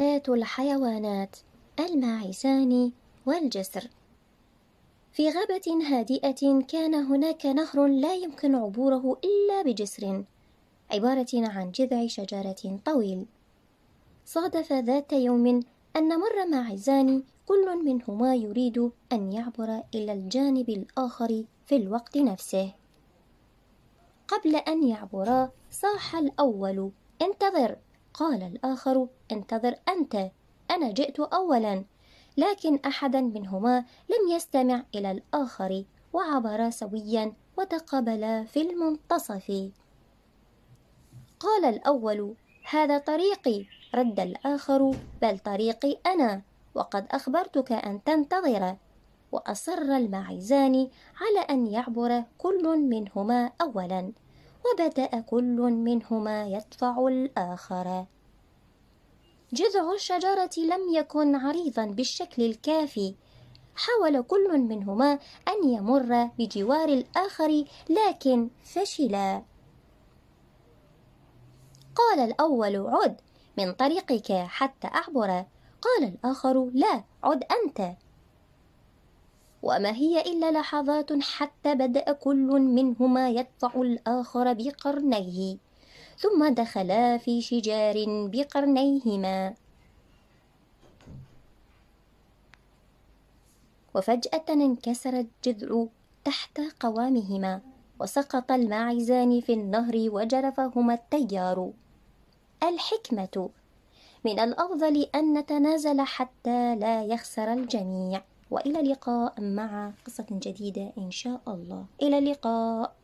ذات الحيوانات الماعزان والجسر. في غابة هادئة كان هناك نهر لا يمكن عبوره إلا بجسر، عبارة عن جذع شجرة طويل. صادف ذات يوم أن مر ماعزان كل منهما يريد أن يعبر إلى الجانب الآخر في الوقت نفسه. قبل أن يعبرا صاح الأول: انتظر. قال الآخر: انتظر أنت، أنا جئت أولا. لكن أحدا منهما لم يستمع إلى الآخر، وعبرا سويا وتقابلا في المنتصف. قال الأول: هذا طريقي. رد الآخر: بل طريقي أنا، وقد أخبرتك أن تنتظر. وأصر الماعزان على أن يعبر كل منهما أولا، وبدأ كل منهما يدفع الآخر. جذع الشجرة لم يكن عريضا بالشكل الكافي. حاول كل منهما أن يمر بجوار الآخر، لكن فشلا. قال الأول: عد من طريقك حتى أعبر. قال الآخر: لا، عد أنت. وما هي إلا لحظات حتى بدأ كل منهما يدفع الآخر بقرنيه، ثم دخلا في شجار بقرنيهما. وفجأة انكسر الجذع تحت قوامهما، وسقط الماعزان في النهر وجرفهما التيار. الحكمة: من الأفضل أن نتنازل حتى لا يخسر الجميع. وإلى اللقاء مع قصة جديدة إن شاء الله. إلى اللقاء.